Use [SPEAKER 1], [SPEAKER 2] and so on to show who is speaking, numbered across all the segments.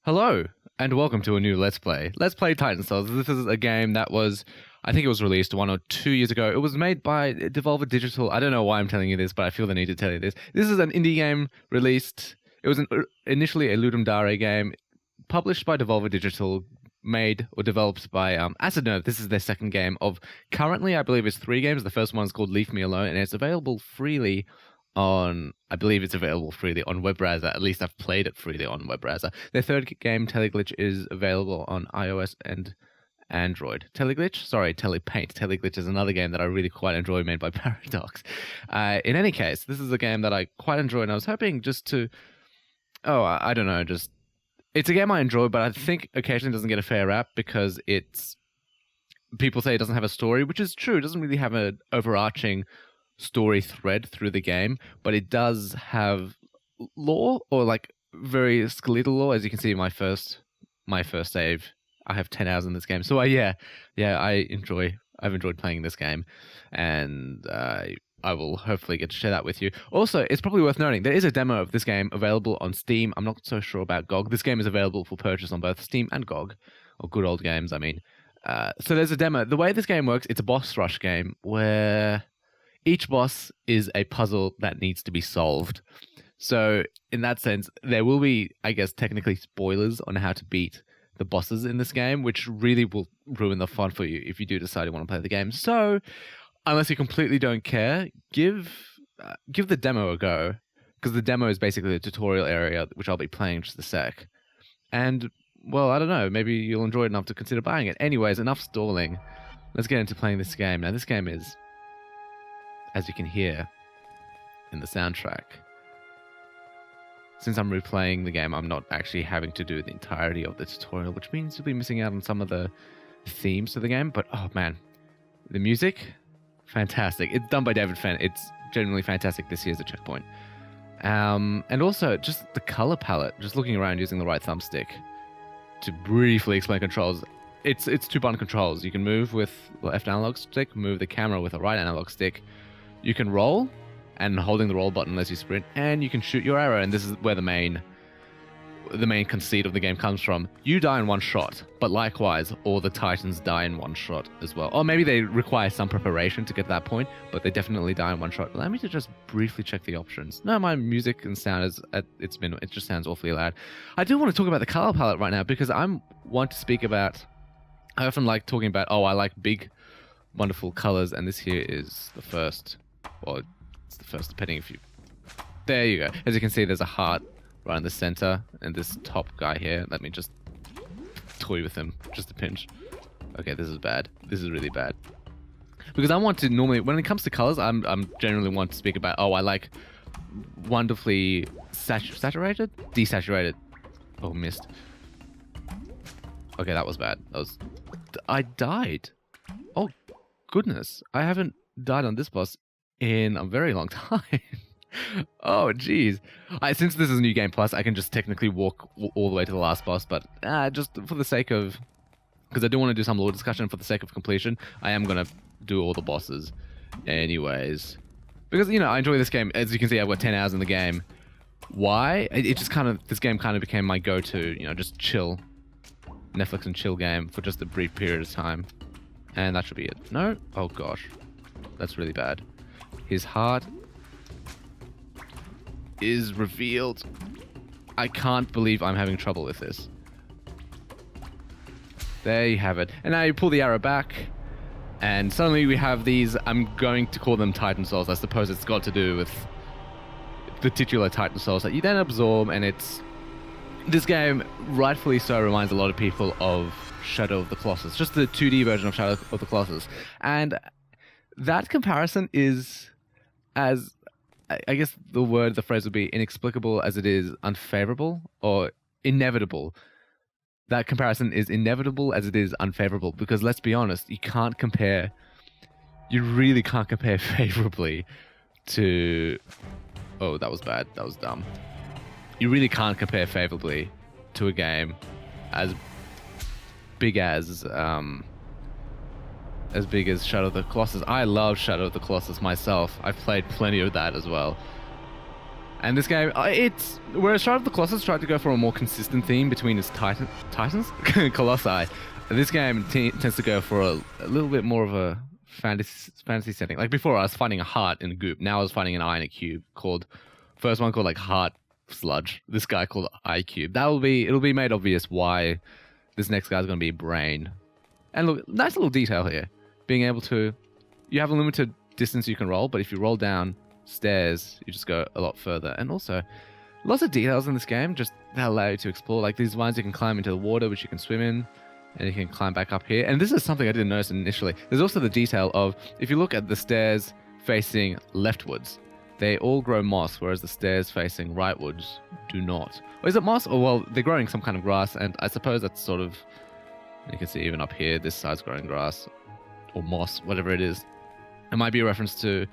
[SPEAKER 1] Hello, and welcome to a new Let's Play. Let's Play Titan Souls. This is a game that was, I think it was released 1 or 2 years ago. It was made by Devolver Digital. I don't know why I'm telling you this, but I feel the need to tell you this. This is an indie game released. It was initially a Ludum Dare game, published by Devolver Digital, made or developed by Acid Nerve. This is their second game of, currently I believe it's 3 games. The first one is called Leave Me Alone, and it's available freely on, I believe it's available freely on web browser. At least I've played it freely on web browser. Their third game, Teleglitch, is available on iOS and Android. Teleglitch? Sorry, Telepaint. Teleglitch is another game that I really quite enjoy, made by Paradox. In any case, this is a game that I quite enjoy, and I was hoping just to, I don't know, just, it's a game I enjoy, but I think occasionally doesn't get a fair rap because people say it doesn't have a story, which is true. It doesn't really have an overarching story thread through the game, but it does have lore, or like very skeletal lore. As you can see in my first save, I have 10 hours in this game. So I've enjoyed playing this game, and I will hopefully get to share that with you. Also, it's probably worth noting there is a demo of this game available on Steam. I'm not so sure about GOG. This game is available for purchase on both Steam and GOG, or Good Old Games, I mean. So there's a demo. The way this game works, it's a boss rush game where each boss is a puzzle that needs to be solved. So in that sense, there will be, I guess, technically spoilers on how to beat the bosses in this game, which really will ruin the fun for you if you do decide you want to play the game. So unless you completely don't care, give the demo a go, because the demo is basically the tutorial area, which I'll be playing in just a sec. And, well, I don't know, maybe you'll enjoy it enough to consider buying it. Anyways, enough stalling. Let's get into playing this game. Now, this game is, as you can hear in the soundtrack, since I'm replaying the game, I'm not actually having to do the entirety of the tutorial, which means you'll be missing out on some of the themes to the game. But, oh man, the music, fantastic. It's done by David Fenn. It's genuinely fantastic. This here's a checkpoint. And also, just the color palette, just looking around using the right thumbstick to briefly explain controls. It's 2-button controls. You can move with the left analog stick, move the camera with the right analog stick. You can roll, and holding the roll button lets you sprint, and you can shoot your arrow, and this is where the main conceit of the game comes from. You die in one shot, but likewise, all the Titans die in one shot as well. Or maybe they require some preparation to get to that point, but they definitely die in one shot. Allow me to just briefly check the options. No, my music and sound is it just sounds awfully loud. I do want to talk about the color palette right now, because I often like talking about, I like big, wonderful colors, and this here is the first. Or it's the first, depending if you... There you go. As you can see, there's a heart right in the center, and this top guy here. Let me just toy with him, just a pinch. Okay, this is bad. This is really bad. Because I want to normally, when it comes to colors, I'm generally want to speak about, I like wonderfully saturated? Desaturated. Oh, missed. Okay, that was bad. I died. Oh, goodness. I haven't died on this boss in a very long time. Oh, jeez. Since this is New Game Plus, I can just technically walk all the way to the last boss, but just for the sake of... Because I do want to do some lore discussion, for the sake of completion, I am going to do all the bosses anyways. Because, I enjoy this game. As you can see, I've got 10 hours in the game. Why? This game kind of became my go-to, just chill. Netflix and chill game for just a brief period of time. And that should be it. No? Oh, gosh. That's really bad. His heart is revealed. I can't believe I'm having trouble with this. There you have it. And now you pull the arrow back, and suddenly we have these, I'm going to call them Titan Souls. I suppose it's got to do with the titular Titan Souls that you then absorb, and this game, rightfully so, reminds a lot of people of Shadow of the Colossus. Just the 2D version of Shadow of the Colossus. And that comparison is, as I guess the phrase would be, inexplicable as it is unfavorable, or inevitable. That comparison is inevitable as it is unfavorable, because let's be honest, you really can't compare favorably to... Oh, that was bad. That was dumb. You really can't compare favorably to a game as big as Shadow of the Colossus. I love Shadow of the Colossus myself. I've played plenty of that as well. And this game, whereas Shadow of the Colossus tried to go for a more consistent theme between its titans, Colossi, this game tends to go for a little bit more of a fantasy setting. Like before, I was fighting a heart in a goop. Now I was fighting an eye in a cube. First one called like Heart Sludge. This guy called Eye Cube. It'll be made obvious why this next guy's going to be Brain. And look, nice little detail here. Being able to, you have a limited distance you can roll, but if you roll down stairs, you just go a lot further. And also, lots of details in this game just that allow you to explore. Like these ones you can climb into the water, which you can swim in, and you can climb back up here. And this is something I didn't notice initially. There's also the detail of, if you look at the stairs facing leftwards, they all grow moss, whereas the stairs facing rightwards do not. Or is it moss? Or well, they're growing some kind of grass, and I suppose that's sort of, you can see even up here, this side's growing grass, or moss, whatever it is. It might be a reference to,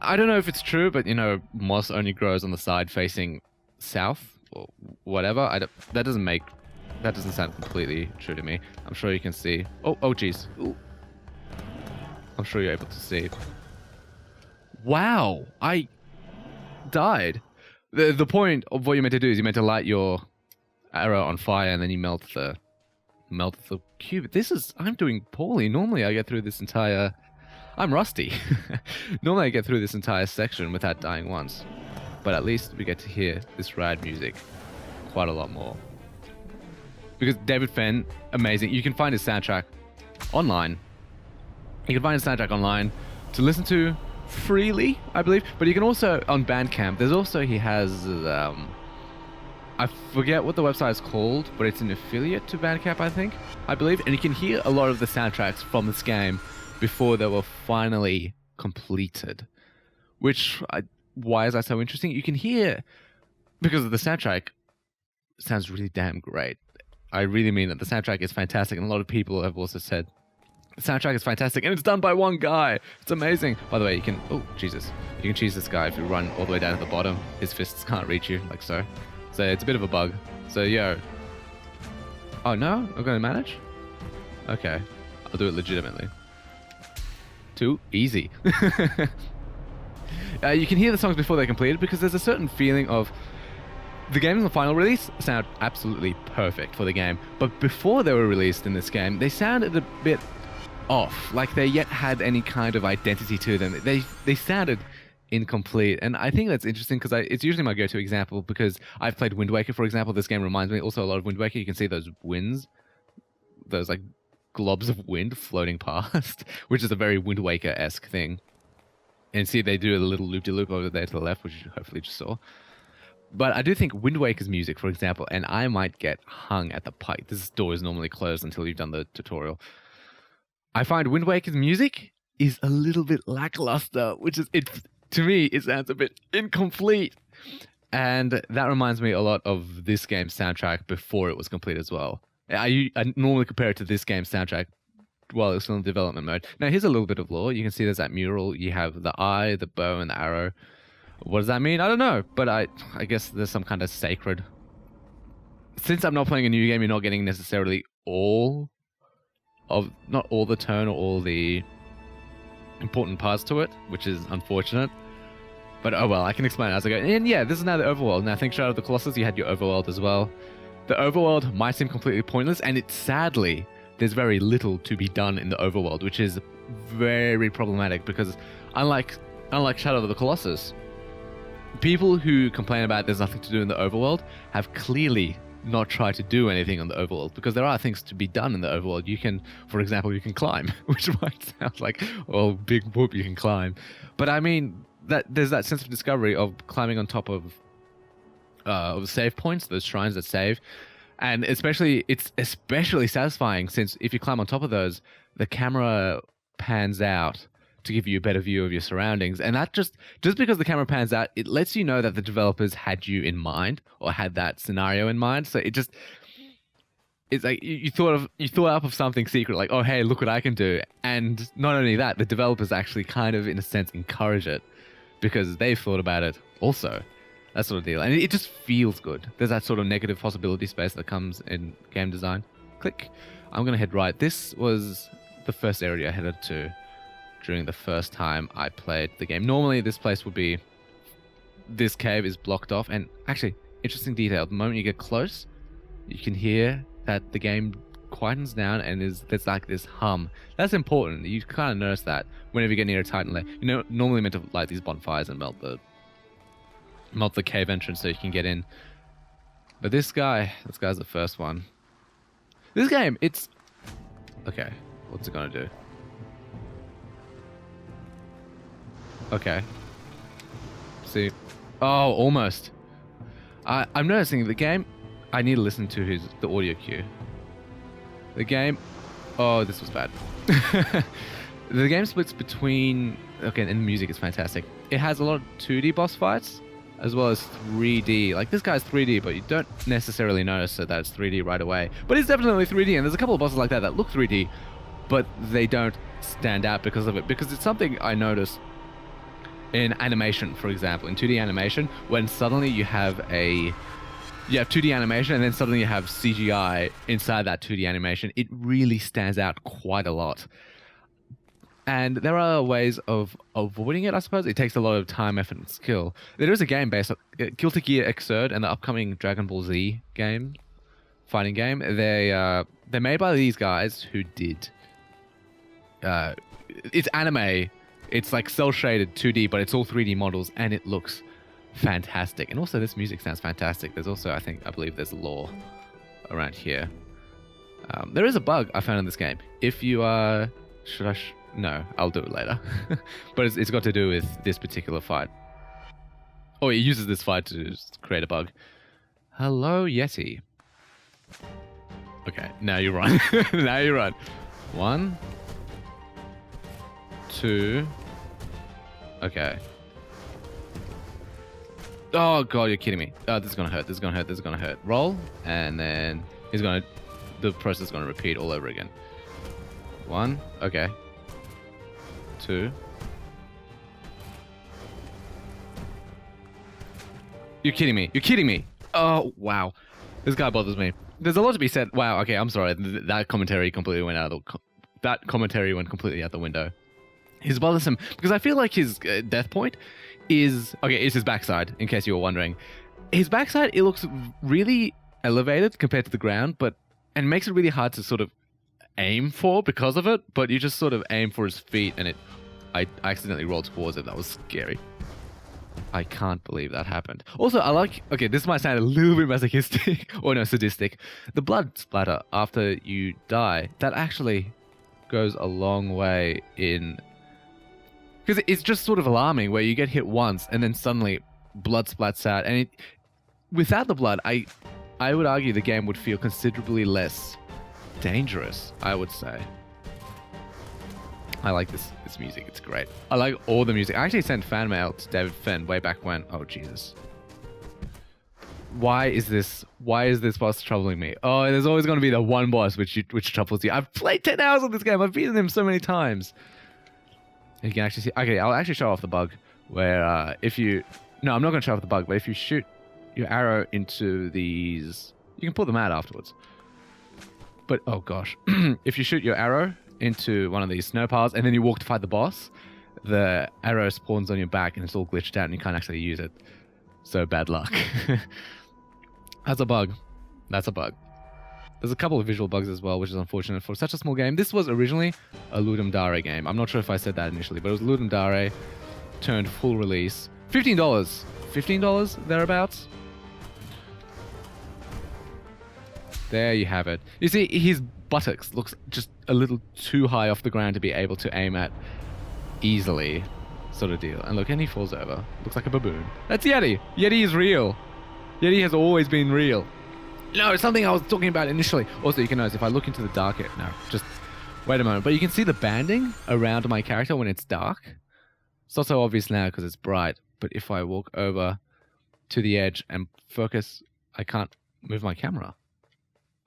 [SPEAKER 1] I don't know if it's true, but you know, moss only grows on the side facing south, or whatever. That doesn't sound completely true to me. I'm sure you can see. Oh geez. Ooh. I'm sure you're able to see. Wow, I died. The point of what you're meant to do is you're meant to light your arrow on fire and then you melt the cube. I'm doing poorly. Normally I get through this entire, I'm rusty. Normally I get through this entire section without dying once. But at least we get to hear this rad music quite a lot more. Because David Fenn, amazing. You can find his soundtrack online. You can find his soundtrack online to listen to freely, I believe. But you can also, on Bandcamp, he has, I forget what the website is called, but it's an affiliate to Bandcamp, I believe. And you can hear a lot of the soundtracks from this game before they were finally completed. Why is that so interesting? You can hear, because of the soundtrack, sounds really damn great. I really mean that the soundtrack is fantastic, and a lot of people have also said the soundtrack is fantastic, and it's done by one guy. It's amazing. By the way, you can cheese this guy if you run all the way down to the bottom. His fists can't reach you, like so. So it's a bit of a bug. So oh no, I'm gonna manage? Okay, I'll do it legitimately. Too easy. You can hear the songs before they're completed because there's a certain feeling of, the games in the final release sound absolutely perfect for the game, but before they were released in this game, they sounded a bit off, like they yet had any kind of identity to them. They sounded incomplete, and I think that's interesting because it's usually my go-to example because I've played Wind Waker, for example. This game reminds me also a lot of Wind Waker. You can see those winds, those like globs of wind floating past, which is a very Wind Waker-esque thing. And see, they do a little loop-de-loop over there to the left, which you hopefully just saw. But I do think Wind Waker's music, for example, and I might get hung at the pike. This door is normally closed until you've done the tutorial. I find Wind Waker's music is a little bit lackluster, which is, to me, it sounds a bit incomplete. And that reminds me a lot of this game's soundtrack before it was complete as well. I normally compare it to this game's soundtrack while it's still in development mode. Now, here's a little bit of lore. You can see there's that mural. You have the eye, the bow, and the arrow. What does that mean? I don't know, but I guess there's some kind of sacred. Since I'm not playing a new game, you're not getting necessarily not all the tone or all the important parts to it, which is unfortunate. But oh well, I can explain it as I go. And yeah, this is now the overworld. Now, think Shadow of the Colossus, you had your overworld as well. The overworld might seem completely pointless, and sadly, there's very little to be done in the overworld, which is very problematic because unlike Shadow of the Colossus, people who complain about there's nothing to do in the overworld have clearly not tried to do anything on the overworld, because there are things to be done in the overworld. You can, for example, you can climb, which might sound like, oh, big whoop, you can climb. But I mean, there's that sense of discovery of climbing on top of save points, those shrines that save. And it's especially satisfying since if you climb on top of those, the camera pans out to give you a better view of your surroundings. And that just because the camera pans out, it lets you know that the developers had you in mind or had that scenario in mind. So it's like you thought up of something secret, like, oh, hey, look what I can do. And not only that, the developers actually kind of, in a sense, encourage it because they've thought about it also. That sort of deal. And it just feels good. There's that sort of negative possibility space that comes in game design. Click. I'm going to head right. This was the first area I headed to during the first time I played the game. Normally, this place would be this cave is blocked off. And actually, interesting detail. The moment you get close, you can hear that the game quietens down and there's like this hum. That's important. You kind of notice that whenever you get near a Titan lair. You know, normally meant to light these bonfires and melt the cave entrance so you can get in. But this guy's the first one. This game, it's okay. What's it gonna do? Okay. See, oh, almost. I'm noticing the game. I need to listen to the audio cue. The game, oh, this was bad. The game splits between, okay, and the music is fantastic. It has a lot of 2D boss fights, as well as 3D. Like, this guy's 3D, but you don't necessarily notice that it's 3D right away. But it's definitely 3D, and there's a couple of bosses like that look 3D, but they don't stand out because of it. Because it's something I noticed in animation, for example, in 2D animation, when suddenly you have 2D animation and then suddenly you have CGI inside that 2D animation, it really stands out quite a lot. And there are ways of avoiding it, I suppose. It takes a lot of time, effort, and skill. There is a game based on Guilty Gear Xrd and the upcoming Dragon Ball Z game, fighting game. They're made by these guys who did... it's anime. It's like cel-shaded 2D, but it's all 3D models, and it looks fantastic. And also, this music sounds fantastic. There's also, I believe there's lore around here. There is a bug I found in this game. If you are... No, I'll do it later. But it's got to do with this particular fight. Oh, it uses this fight to create a bug. Hello, Yeti. Okay, now you run. Now you run. 1, 2... Okay. Oh god, you're kidding me. Oh, this is gonna hurt. This is gonna hurt. This is gonna hurt. Roll, and then the process is gonna repeat all over again. 1. Okay. 2. You're kidding me. You're kidding me. Oh wow, this guy bothers me. There's a lot to be said. Wow. Okay, I'm sorry. That commentary completely went out. That commentary went completely out the window. He's bothersome because I feel like his death point is his backside, in case you were wondering. His backside, it looks really elevated compared to the ground, and makes it really hard to sort of aim for because of it, but you just sort of aim for his feet, and I accidentally rolled towards it. That was scary. I can't believe that happened. Also, okay, this might sound a little bit masochistic, or no, sadistic. The blood splatter after you die, that actually goes a long way in... Because it's just sort of alarming where you get hit once and then suddenly blood splats out. And without the blood, I would argue the game would feel considerably less dangerous, I would say. I like this music. It's great. I like all the music. I actually sent fan mail to David Fenn way back when. Oh, Jesus. Why is this boss troubling me? Oh, there's always going to be the one boss which troubles you. I've played 10 hours of this game. I've beaten him so many times. You can actually see... Okay, I'll actually show off the bug where if you... No, I'm not going to show off the bug, but if you shoot your arrow into these... You can pull them out afterwards. But, oh gosh. If you shoot your arrow into one of these snow piles and then you walk to fight the boss, the arrow spawns on your back and it's all glitched out and you can't actually use it. So bad luck. That's a bug. That's a bug. There's a couple of visual bugs as well, which is unfortunate for such a small game. This was originally a Ludum Dare game. I'm not sure if I said that initially, but it was Ludum Dare turned full release. $15. $15 thereabouts. There you have it. You see, his buttocks looks just a little too high off the ground to be able to aim at easily, sort of deal. And look, and he falls over. Looks like a baboon. That's Yeti. Yeti is real. Yeti has always been real. No, it's something I was talking about initially. Also, you can notice if I look into the dark... No, just wait a moment. But you can see the banding around my character when it's dark. It's not so obvious now because it's bright. But if I walk over to the edge and focus, I can't move my camera.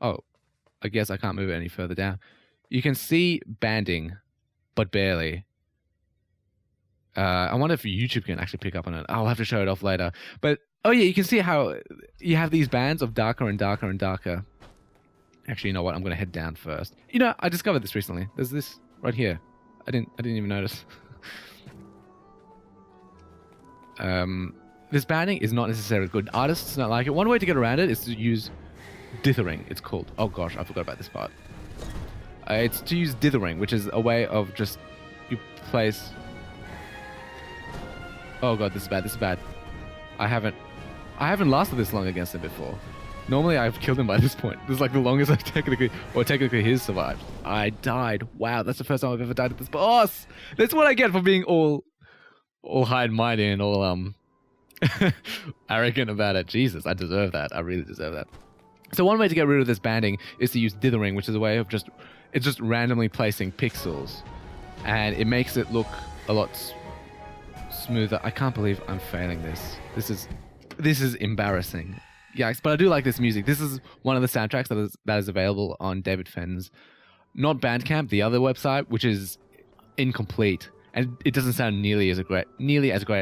[SPEAKER 1] Oh, I guess I can't move it any further down. You can see banding, but barely. I wonder if YouTube can actually pick up on it. I'll have to show it off later. But... Oh yeah, you can see how you have these bands of darker and darker and darker. Actually, you know what? I'm going to head down first. You know, I discovered this recently. There's this right here. I didn't even notice. this banding is not necessarily good. Artists don't like it. One way to get around it is to use dithering, it's called. Oh gosh, I forgot about this part. It's to use dithering, which is a way of just, you place... Oh god, this is bad, this is bad. I haven't lasted this long against him before. Normally I've killed him by this point. This is like the longest I've technically he's survived. I died. Wow, that's the first time I've ever died at this boss. That's what I get for being all high and mighty and all arrogant about it. Jesus, I deserve that. I really deserve that. So one way to get rid of this banding is to use dithering, which is a way of just randomly placing pixels, and it makes it look a lot smoother. I can't believe I'm failing this. This is embarrassing. Yikes, but I do like this music. This is one of the soundtracks that is available on David Fenn's, not Bandcamp, the other website, which is incomplete, and it doesn't sound nearly as great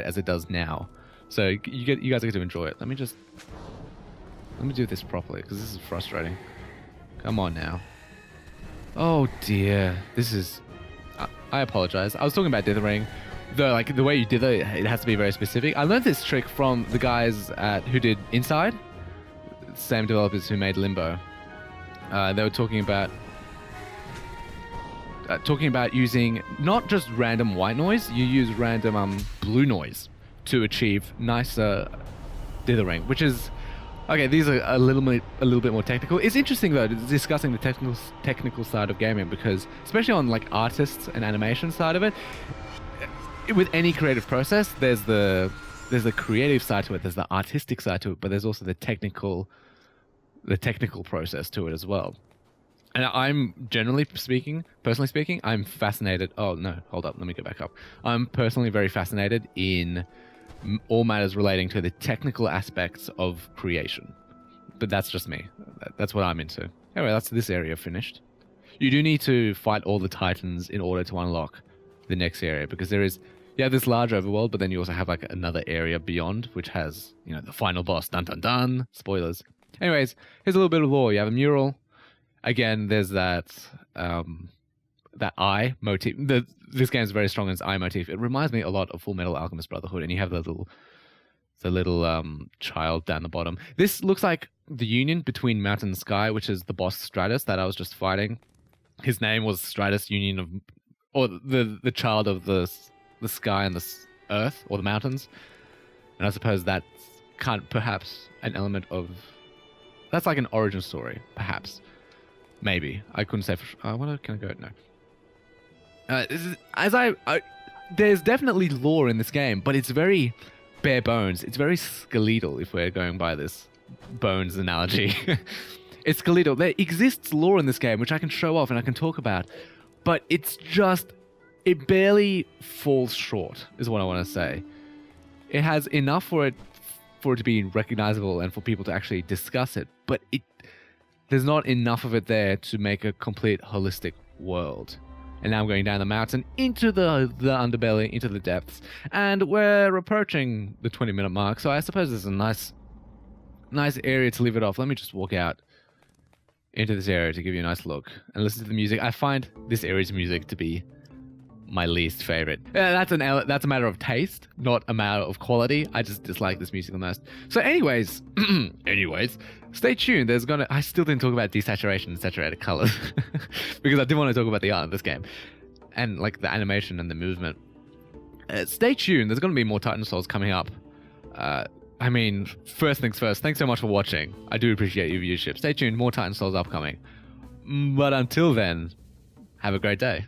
[SPEAKER 1] as it does now. So you guys get to enjoy it. Let me do this properly, because this is frustrating. Come on now. Oh dear, this is... I apologize. I was talking about dithering. Though, like, the way you dither, it has to be very specific. I learned this trick from the guys who did Inside. Same developers who made Limbo. They were talking about using not just random white noise, you use random blue noise to achieve nicer dithering, which is... Okay, these are a little bit more technical. It's interesting though, discussing the technical side of gaming, because especially on like artists and animation side of it, with any creative process, there's the creative side to it, there's the artistic side to it, but there's also the technical process to it as well. And I'm personally speaking, I'm fascinated. Oh no, hold up, let me go back up. I'm personally very fascinated in all matters relating to the technical aspects of creation. But that's just me. That's what I'm into. Anyway, that's this area finished. You do need to fight all the titans in order to unlock the next area, because you have this large overworld, but then you also have like another area beyond, which has, you know, the final boss. Dun dun dun. Spoilers. Anyways, here's a little bit of lore. You have a mural. Again, there's that eye motif. This game is very strong in its eye motif. It reminds me a lot of Full Metal Alchemist Brotherhood, and you have the little child down the bottom. This looks like the union between Mountain and Sky, which is the boss Stratus that I was just fighting. His name was Stratus, union of, or the child of the sky and the earth, or the mountains. And I suppose that's perhaps an element of... That's like an origin story, perhaps. Maybe. I couldn't say for sure. Where can I go? No. There's definitely lore in this game, but it's very bare bones. It's very skeletal, if we're going by this bones analogy. It's skeletal. There exists lore in this game, which I can show off and I can talk about, but it barely falls short, is what I want to say. It has enough for it to be recognizable and for people to actually discuss it, but there's not enough of it there to make a complete holistic world. And now I'm going down the mountain into the underbelly, into the depths, and we're approaching the 20-minute mark, so I suppose there's a nice area to leave it off. Let me just walk out into this area to give you a nice look and listen to the music. I find this area's music to be my least favorite. That's a matter of taste, not a matter of quality. I just dislike this music the most. So anyways, stay tuned. I still didn't talk about desaturation and saturated colors because I did want to talk about the art of this game and like the animation and the movement. Stay tuned. There's going to be more Titan Souls coming up. I mean, first things first, thanks so much for watching. I do appreciate your viewership. Stay tuned. More Titan Souls upcoming. But until then, have a great day.